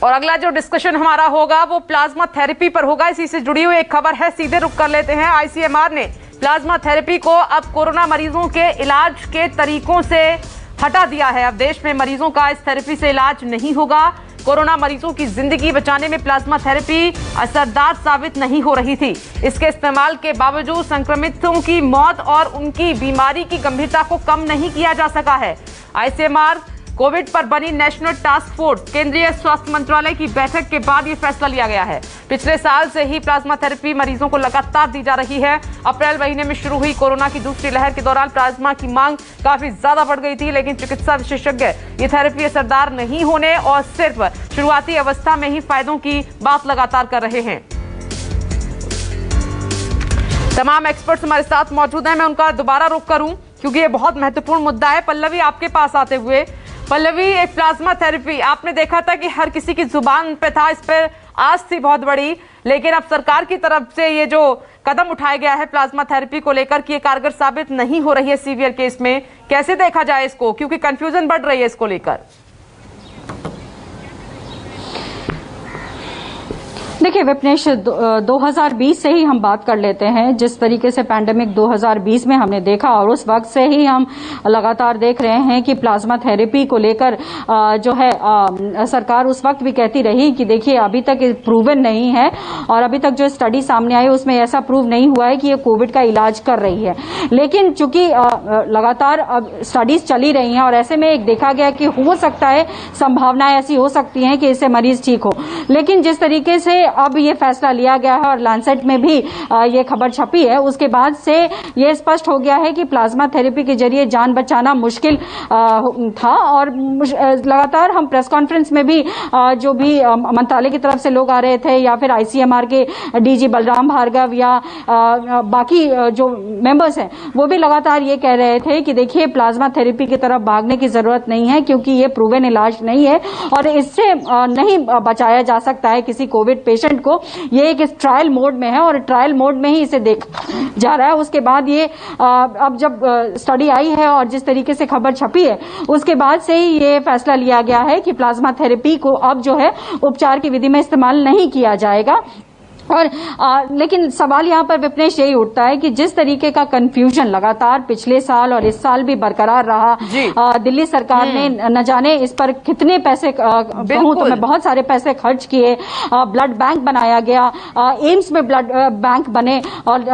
और अगला जो डिस्कशन हमारा होगा वो प्लाज्मा थेरेपी पर होगा। इसी से जुड़ी हुई एक खबर है, सीधे रुक कर लेते हैं। आईसीएमआर ने प्लाज्मा थेरेपी को अब कोरोना मरीजों के इलाज के तरीकों से हटा दिया है। अब देश में मरीजों का इस थेरेपी से इलाज नहीं होगा। कोरोना मरीजों की जिंदगी बचाने में प्लाज्मा थेरेपी असरदार साबित नहीं हो रही थी। इसके इस्तेमाल के बावजूद संक्रमितों की मौत और उनकी बीमारी की गंभीरता को कम नहीं किया जा सका है। आईसीएमआर कोविड पर बनी नेशनल टास्क फोर्स केंद्रीय स्वास्थ्य मंत्रालय की बैठक के बाद यह फैसला लिया गया है। पिछले साल से ही प्लाज्मा थेरेपी मरीजों को लगातार दी जा रही है। अप्रैल महीने में शुरू हुई कोरोना की दूसरी लहर के दौरान प्लाज्मा की मांग काफी ज्यादा बढ़ गई थी, लेकिन चिकित्सा विशेषज्ञ ये थेरेपी असरदार नहीं होने और सिर्फ शुरुआती अवस्था में ही फायदों की बात लगातार कर रहे हैं। तमाम एक्सपर्ट्स हमारे साथ मौजूद हैं। मैं उनका दोबारा रुख करूं क्योंकि ये बहुत महत्वपूर्ण मुद्दा है। पल्लवी, आपके पास आते हुए, पल्लवी, एक प्लाज्मा थेरेपी आपने देखा था कि हर किसी की जुबान पे था, इस पर आस थी बहुत बड़ी, लेकिन अब सरकार की तरफ से ये जो कदम उठाया गया है प्लाज्मा थेरेपी को लेकर कि ये कारगर साबित नहीं हो रही है सीवियर केस में, कैसे देखा जाए इसको, क्योंकि कंफ्यूजन बढ़ रही है इसको लेकर? देखिए विपनेश, 2020 से ही हम बात कर लेते हैं। जिस तरीके से पैंडेमिक 2020 में हमने देखा और उस वक्त से ही हम लगातार देख रहे हैं कि प्लाज्मा थेरेपी को लेकर जो है सरकार उस वक्त भी कहती रही कि देखिए अभी तक प्रूवन नहीं है और अभी तक जो स्टडी सामने आई उसमें ऐसा प्रूव नहीं हुआ है कि ये कोविड का इलाज कर रही है। लेकिन चूंकि लगातार अब स्टडीज चली रही हैं और ऐसे में एक देखा गया कि हो सकता है, संभावनाएं ऐसी हो सकती हैं कि इससे मरीज ठीक हो। लेकिन जिस तरीके से अब ये फैसला लिया गया है और लैंसेट में भी ये खबर छपी है, उसके बाद से ये स्पष्ट हो गया है कि प्लाज्मा थेरेपी के जरिए जान बचाना मुश्किल था। और लगातार हम प्रेस कॉन्फ्रेंस में भी जो भी मंत्रालय की तरफ से लोग आ रहे थे या फिर आईसीएमआर के डीजी बलराम भार्गव या बाकी जो मेंबर्स हैं वो भी लगातार ये कह रहे थे कि देखिए प्लाज्मा थेरेपी की तरफ भागने की जरूरत नहीं है क्योंकि ये प्रूवन इलाज नहीं है और इससे नहीं बचाया जा सकता है किसी कोविड पेशेंट को। ये एक ट्रायल मोड में है और ट्रायल मोड में ही इसे देखा जा रहा है। उसके बाद ये अब जब स्टडी आई है और जिस तरीके से खबर छपी है उसके बाद से ही ये फैसला लिया गया है कि प्लाज्मा थेरेपी को अब जो है उपचार की विधि में इस्तेमाल नहीं किया जाएगा। और लेकिन सवाल यहाँ पर विपनेश यही उठता है कि जिस तरीके का कंफ्यूजन लगातार पिछले साल और इस साल भी बरकरार रहा, दिल्ली सरकार ने न जाने इस पर कितने पैसे, कहूं तो मैं बहुत सारे पैसे खर्च किए, ब्लड बैंक बनाया गया, एम्स में ब्लड बैंक बने और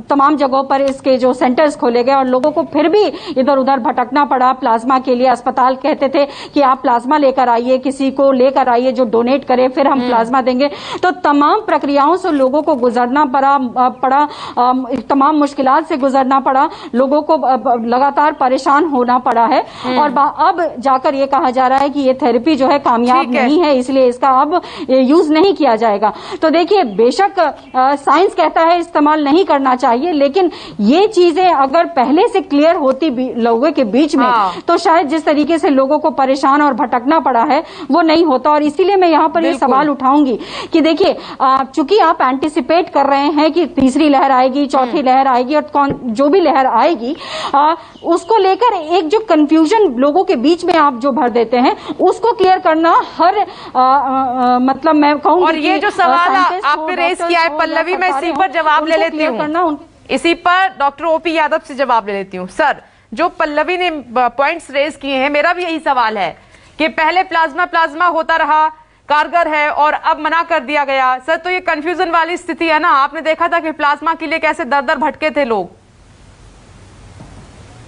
तमाम जगहों पर इसके जो सेंटर्स खोले गए और लोगों को फिर भी इधर उधर भटकना पड़ा प्लाज्मा के लिए। अस्पताल कहते थे कि आप प्लाज्मा लेकर आइए, किसी को लेकर आइए जो डोनेट करे, फिर हम प्लाज्मा देंगे। तो तमाम प्रक्रियाओं लोगों को गुजरना पड़ा, तमाम मुश्किलात से गुजरना पड़ा, लोगों को लगातार परेशान होना पड़ा है और अब जाकर ये कहा जा रहा है कि ये थेरेपी जो है कामयाब नहीं है, इसलिए इसका अब यूज नहीं किया जाएगा। तो देखिए बेशक साइंस कहता है इस्तेमाल नहीं करना चाहिए, लेकिन ये चीजें अगर पहले से क्लियर होती लोगों के बीच में तो शायद जिस तरीके से लोगों को परेशान और भटकना पड़ा है वो नहीं होता। और इसीलिए मैं यहाँ पर ये सवाल उठाऊंगी कि देखिए चूंकि आप एंटिसिपेट कर रहे हैं कि तीसरी लहर आएगी, चौथी लहर आएगी और जो भी लहर आएगी उसको लेकर एक जो कंफ्यूजन लोगों के बीच में आप जो भर देते हैं उसको क्लियर करना हर मतलब मैं कहूंगी। और ये जो सवाल आपने रेज किया है पल्लवी, मैं इसी पर जवाब ले लेती हूँ, इसी पर डॉक्टर ओपी यादव से जवाब ले लेती हूँ। सर, जो पल्लवी ने पॉइंट्स रेज किए हैं, मेरा भी यही सवाल है कि पहले प्लाज्मा होता रहा, कारगर है और अब मना कर दिया गया। सर, तो ये कंफ्यूजन वाली स्थिति है ना। आपने देखा था कि प्लाज्मा के लिए कैसे दर दर भटके थे लोग।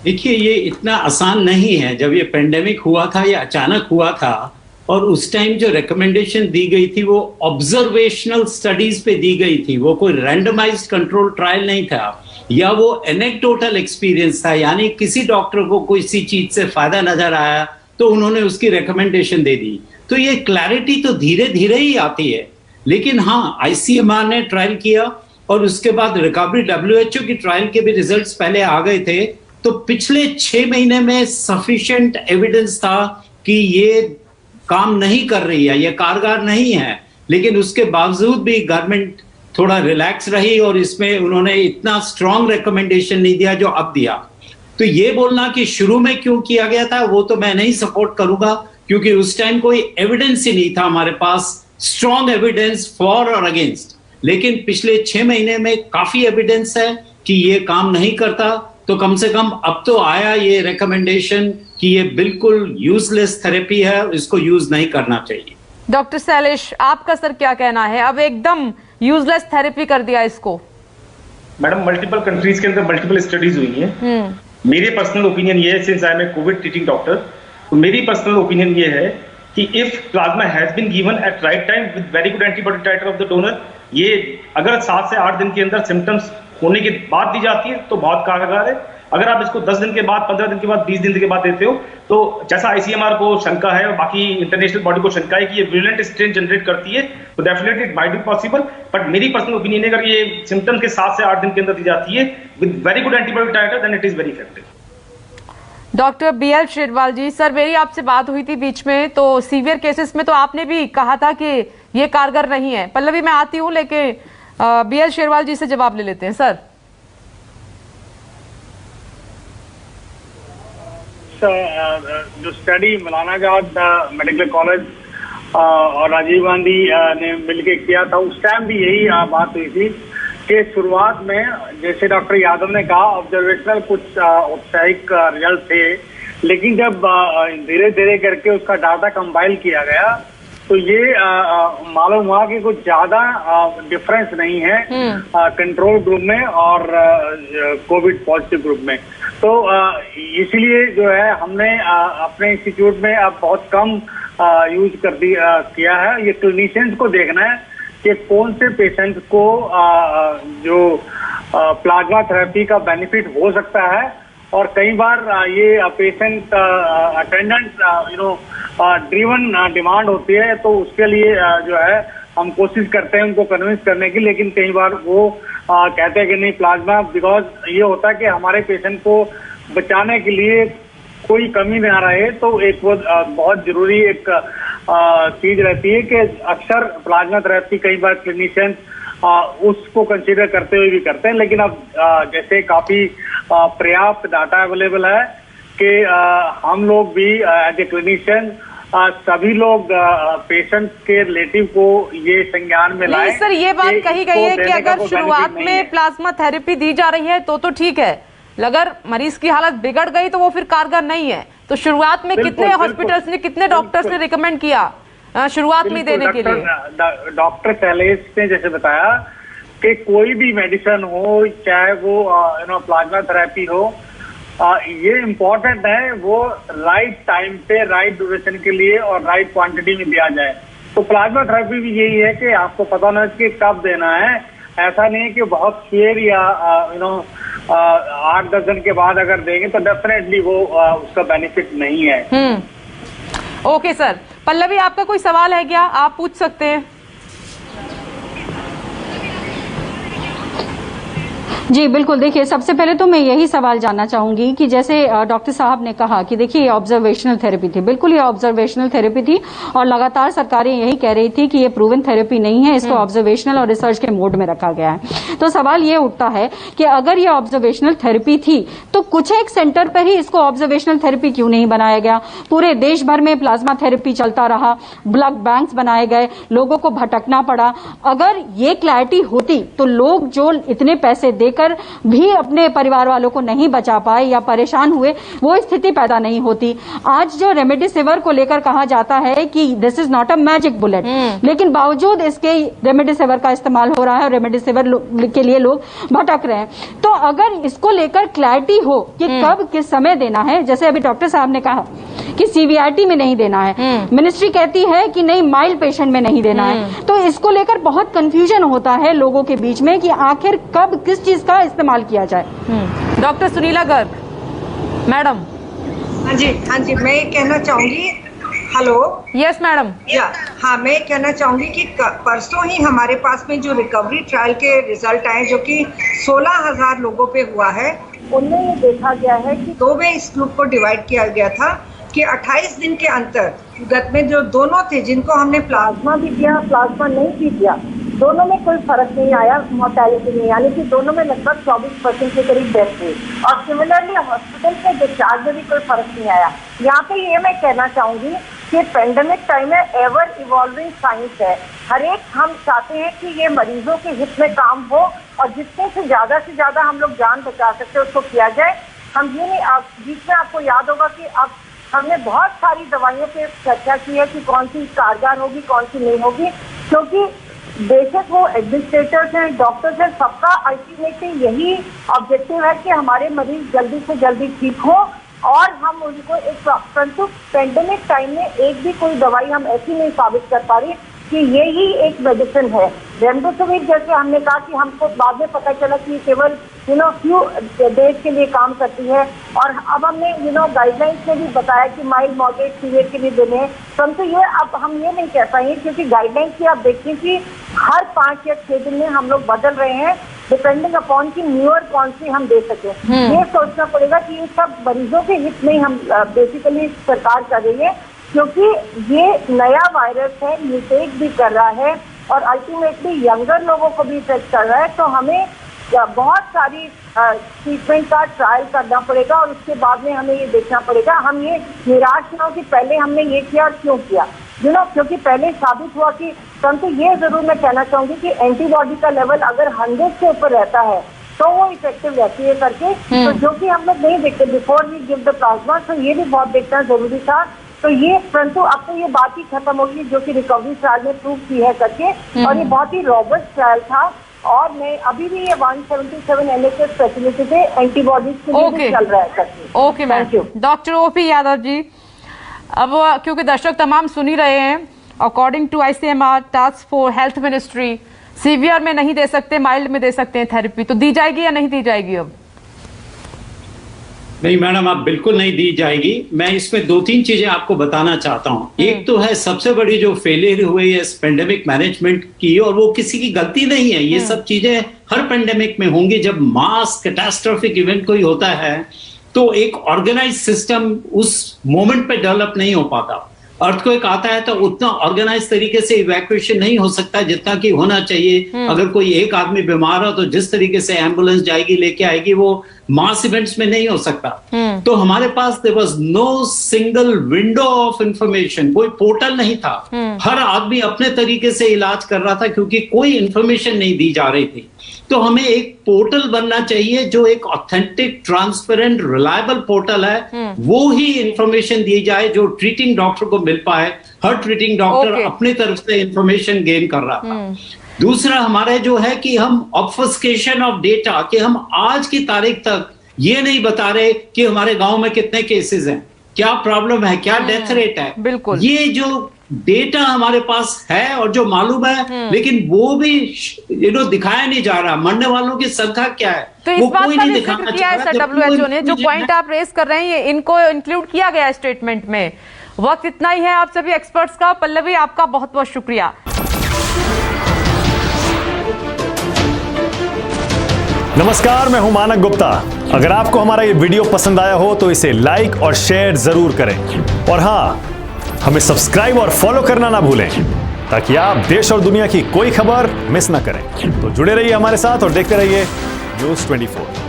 देखिए ये इतना आसान नहीं है। जब ये पेंडेमिक हुआ था, ये अचानक हुआ था और उस टाइम जो रिकमेंडेशन दी गई थी वो ऑब्जर्वेशनल स्टडीज पे दी गई थी, वो कोई रैंडमाइज्ड कंट्रोल ट्रायल नहीं था या वो एनेक्डोटल एक्सपीरियंस था, यानी किसी डॉक्टर को किसी चीज से फायदा नजर आया तो उन्होंने उसकी रिकमेंडेशन दे दी। तो ये क्लैरिटी तो धीरे धीरे ही आती है। लेकिन हाँ, आईसीएमआर ने ट्रायल किया और उसके बाद रिकवरी WHO की ट्रायल के भी रिजल्ट्स पहले आ गए थे। तो पिछले 6 महीने में सफिशिएंट एविडेंस था कि ये काम नहीं कर रही है, ये कारगर नहीं है। लेकिन उसके बावजूद भी गवर्नमेंट थोड़ा रिलैक्स रही और इसमें उन्होंने इतना स्ट्रॉन्ग रिकमेंडेशन नहीं दिया जो अब दिया। तो ये बोलना कि शुरू में क्यों किया गया था वो तो मैं नहीं सपोर्ट करूंगा, क्योंकि उस टाइम कोई एविडेंस ही नहीं था हमारे पास, स्ट्रॉन्ग एविडेंस फॉर और अगेंस्ट। लेकिन पिछले 6 महीने में काफी एविडेंस है कि ये काम नहीं करता, तो कम से कम अब तो आया ये रिकमेंडेशन कि ये बिल्कुल यूजलेस थेरेपी है, इसको यूज नहीं करना चाहिए। डॉक्टर शैलेश, आपका सर क्या कहना है? अब एकदम यूजलेस थेरेपी कर दिया इसको। मैडम, मल्टीपल कंट्रीज के अंदर मल्टीपल स्टडीज हुई हैं। मेरे पर्सनल ओपिनियन ये है, since I am a covid treating doctor, तो मेरी पर्सनल ओपिनियन ये है कि if plasma has been given at right time with very good antibody titer of the donor, ये अगर 7 से 8 दिन के अंदर सिम्टम्स होने के बाद दी जाती है तो बहुत कारगर है। अगर आप इसको 10 दिन के बाद, 15 दिन के बाद, 20 दिन के बाद देते हो, तो जैसा ICMR को शंका है और बाकी इंटरनेशनल बॉडी को शंका है कि ये विरुलेंट स्ट्रेन जनरेट करती है, तो definitely it might be possible. But मेरी पर्सनल ओपिनियन है, अगर ये सिम्टम्स के 7 से 8 दिन के अंदर दी जाती है with very good antibody titer, then it is very effective. Doctor BL Sherwal ji, sir मेरी आपसे बात हुई थी बीच में, तो सीवियर केसेस में तो आपने भी कहा था कि ये कारगर नहीं है। पल्लवी, मैं आती हूँ, लेकिन BL शेरवाल जी से जवाब ले लेते हैं। सर, जो study Maulana Azad medical college और राजीव गांधी ने मिलकर किया था, उस टाइम भी यही बात हुई थी कि शुरुआत में, जैसे डॉक्टर यादव ने कहा, ऑब्जर्वेशनल कुछ औपचारिक रिजल्ट थे, लेकिन जब धीरे धीरे करके उसका डाटा कंपाइल किया गया तो ये मालूम हुआ कि कुछ ज्यादा डिफरेंस नहीं है कंट्रोल ग्रुप में और कोविड पॉजिटिव ग्रुप में। तो इसलिए जो है हमने अपने इंस्टीट्यूट में अब बहुत कम यूज किया है। ये क्लिनिशियंस को देखना है कि कौन से पेशेंट को जो प्लाज्मा थेरेपी का बेनिफिट हो सकता है, और कई बार ये पेशेंट अटेंडेंट ड्रिवन डिमांड होती है, तो उसके लिए जो है हम कोशिश करते हैं उनको कन्विंस करने की, लेकिन कई बार वो कहते हैं कि नहीं प्लाज्मा, बिकॉज ये होता है कि हमारे पेशेंट को बचाने के लिए कोई कमी ना रहे, तो एक वो बहुत जरूरी एक चीज रहती है कि अक्सर प्लाज्मा थेरेपी कई बार क्लिनिशियन उसको कंसीडर करते हुए भी करते हैं। लेकिन अब जैसे काफी पर्याप्त डाटा अवेलेबल है कि हम लोग भी एज ए क्लिनिशियन सभी लोग पेशेंट के रिलेटिव को ये संज्ञान में लाएं। सर, ये बात कही गई है कि अगर शुरुआत में प्लाज्मा थेरेपी दी जा रही है तो ठीक है, अगर मरीज की हालत बिगड़ गई तो वो फिर कारगर नहीं है। तो शुरुआत में कितने हॉस्पिटल्स ने, कितने डॉक्टर्स ने रिकमेंड किया शुरुआत में देने के लिए? डॉक्टर शैलेश ने जैसे बताया कि कोई भी मेडिसिन हो, चाहे वो प्लाज्मा थेरेपी हो, ये इम्पोर्टेंट है वो राइट टाइम पे, राइट ड्यूरेशन के लिए और राइट क्वांटिटी में दिया जाए। तो प्लाज्मा थेरेपी भी यही है कि आपको पता होना चाहिए कब देना है। ऐसा नहीं है कि बहुत शेयर या 8-10 दिन के बाद अगर देंगे तो डेफिनेटली वो उसका बेनिफिट नहीं है। Okay sir. पल्लवी, आपका कोई सवाल है क्या? आप पूछ सकते हैं। जी बिल्कुल, देखिए सबसे पहले तो मैं यही सवाल जानना चाहूंगी कि जैसे डॉक्टर साहब ने कहा कि देखिए ये ऑब्जर्वेशनल थेरेपी थी, बिल्कुल ये ऑब्जर्वेशनल थेरेपी थी और लगातार सरकारें यही कह रही थी कि ये प्रूवन थेरेपी नहीं है, इसको ऑब्जर्वेशनल और रिसर्च के मोड में रखा गया है। तो सवाल ये उठता है कि अगर ये ऑब्जर्वेशनल थेरेपी थी तो कुछ एक सेंटर पर ही इसको ऑब्जर्वेशनल थेरेपी क्यों नहीं बनाया गया? पूरे देश भर में प्लाज्मा थेरेपी चलता रहा, ब्लड बैंक्स बनाए गए, लोगों को भटकना पड़ा। अगर ये क्लैरिटी होती तो लोग जो इतने पैसे देकर भी अपने परिवार वालों को नहीं बचा पाए या परेशान हुए, वो स्थिति पैदा नहीं होती। आज जो रेमडेसिविर को लेकर कहा जाता है कि this is not a magic bullet, लेकिन बावजूद इसके रेमडेसिविर का इस्तेमाल हो रहा है और रेमडेसिविर के लिए लोग भटक रहे हैं। तो अगर इसको लेकर क्लैरिटी हो कि कब किस समय देना है, जैसे अभी डॉक्टर साहब ने कहा कि सीवीआरटी में नहीं देना है, मिनिस्ट्री कहती है कि नहीं माइल्ड पेशेंट में नहीं देना है, तो इसको लेकर बहुत कंफ्यूजन होता है लोगों के बीच में कि आखिर कब किस चीज का इस्तेमाल किया जाए। Doctor Sunila Garg madam. हाँ जी, मैं कहना चाहूंगी, हेलो। Yes madam. हाँ, मैं कहना चाहूंगी कि परसों ही हमारे पास में जो रिकवरी ट्रायल के रिजल्ट आए, जो कि 16,000 लोगों पे हुआ है, उनमें ये देखा गया है कि 2 में इस ग्रुप को डिवाइड किया गया था कि 28 दिन के अंतर्गत में जो दोनों थे, जिनको हमने प्लाज्मा भी दिया, प्लाज्मा नहीं भी दिया, दोनों में कोई फर्क नहीं आया मोर्टेलिटी में, यानी कि दोनों में लगभग 24% के करीब डेथ हुई। और सिमिलरली हॉस्पिटल के डिस्चार्ज में भी कोई फर्क नहीं आया। यहाँ पे ये मैं कहना चाहूंगी कि पेंडेमिक टाइम में एवर इवॉल्विंग साइंस है। हर एक हम चाहते हैं कि ये मरीजों के हित में काम हो और जितने से ज्यादा हम लोग जान बचा सकते हैं उसको किया जाए। हम ये नहीं, आप बीच में आपको याद होगा कि अब हमने बहुत सारी दवाइयों पे चर्चा की है कि कौन सी कारगर होगी, कौन सी नहीं होगी, क्योंकि बेशक वो एडमिनिस्ट्रेटर्स हैं, डॉक्टर्स हैं, सबका अल्टीमेटली यही ऑब्जेक्टिव है कि हमारे मरीज जल्दी से जल्दी ठीक हो और हम उनको एक, परंतु पेंडेमिक टाइम में एक भी कोई दवाई हम ऐसी नहीं साबित कर पा रही कि ये ही एक मेडिसिन है। रेमडेसिविर जैसे हमने कहा कि हमको बाद में पता चला कि केवल फ्यू डेज के लिए काम करती है, और अब हमने गाइडलाइंस में भी बताया कि माइल्ड मॉडरेट सीवियर के लिए देने हैं, परंतु ये अब हम ये नहीं कह पाएंगे क्योंकि गाइडलाइंस की आप देखिए कि हर 5 या 6 दिन में हम लोग बदल रहे हैं, डिपेंडिंग अपॉन की न्यूअर कौन सी हम दे सके। ये सोचना पड़ेगा कि ये सब मरीजों के हित में हम बेसिकली सरकार कर रही है, क्योंकि ये नया वायरस है, म्यूटेट भी कर रहा है और अल्टीमेटली यंगर लोगों को भी इफेक्ट कर रहा है। तो हमें बहुत सारी ट्रीटमेंट का ट्रायल करना पड़ेगा और उसके बाद में हमें ये देखना पड़ेगा, हम ये निराश ना हो कि पहले हमने ये किया और क्यों किया, क्योंकि पहले साबित हुआ कि, परंतु ये जरूर मैं कहना चाहूंगी कि एंटीबॉडी का लेवल अगर 100 से ऊपर रहता है तो वो इफेक्टिव रहती है करके, तो जो कि हम लोग नहीं देखते before we give the plasma, तो ये भी बहुत देखना जरूरी था। तो ये, परंतु अब तो ये बात ही खत्म होगी जो कि रिकवरी ट्रायल में प्रूव की है करके, और ये बहुत ही रॉबस्ट ट्रायल था और मैं अभी भी ये 177 NHS फैसिलिटी पे एंटीबॉडीज के लिए भी चल रहा है करके। Okay ma'am. Doctor O P Yadav ji, अब क्योंकि दर्शक तमाम सुन ही रहे हैं, according to ICMR task force health ministry severe में नहीं दे सकते, माइल्ड में दे सकते हैं थेरेपी, तो दी जाएगी या नहीं दी जाएगी? अब नहीं मैडम, आप बिल्कुल नहीं दी जाएगी। मैं इसमें 2-3 चीजें आपको बताना चाहता हूँ। एक तो है सबसे बड़ी जो फेलियर हुई है इस पेंडेमिक मैनेजमेंट की, और वो किसी की गलती नहीं है, ये सब चीजें हर पेंडेमिक में होंगी। जब मास कैटास्ट्रोफिक इवेंट कोई होता है तो एक ऑर्गेनाइज सिस्टम उस मोमेंट पे डेवलप नहीं हो पाता। अर्थक्वेक आता है तो उतना ऑर्गेनाइज तरीके से इवैक्यूएशन नहीं हो सकता जितना कि होना चाहिए। अगर कोई एक आदमी बीमार हो तो जिस तरीके से एम्बुलेंस जाएगी, लेके आएगी, वो मास इवेंट्स में नहीं हो सकता। तो हमारे पास there was no single window of information, कोई पोर्टल नहीं था। हर आदमी अपने तरीके से इलाज कर रहा था क्योंकि कोई इंफॉर्मेशन नहीं दी जा रही थी। तो हमें एक पोर्टल बनना चाहिए जो एक ऑथेंटिक, ट्रांसपेरेंट, रिलायबल पोर्टल है, वो ही इंफॉर्मेशन दी जाए जो ट्रीटिंग डॉक्टर को मिल पाए। हर ट्रीटिंग डॉक्टर अपनी तरफ से इंफॉर्मेशन गेन कर रहा था। दूसरा हमारा जो है कि हम ऑब्फस्केशन ऑफ डेटा, कि हम आज की तारीख तक ये नहीं बता रहे कि हमारे गांव में कितने केसेस हैं, क्या प्रॉब्लम है, क्या डेथ रेट है। बिल्कुल, ये जो डेटा हमारे पास है और जो मालूम है, लेकिन वो भी दिखाया नहीं जा रहा। मरने वालों की संख्या क्या है, तो इस बात का भी जिक्र किया है सर WHO ने। जो पॉइंट आप रेस कर रहे हैं इनको इंक्लूड किया गया स्टेटमेंट में। वक्त इतना ही है आप सभी एक्सपर्ट्स का। पल्लवी, आपका बहुत बहुत शुक्रिया। नमस्कार, मैं हूं मानक गुप्ता। अगर आपको हमारा ये वीडियो पसंद आया हो तो इसे लाइक और शेयर जरूर करें, और हाँ, हमें सब्सक्राइब और फॉलो करना ना भूलें ताकि आप देश और दुनिया की कोई खबर मिस ना करें। तो जुड़े रहिए हमारे साथ और देखते रहिए News 24।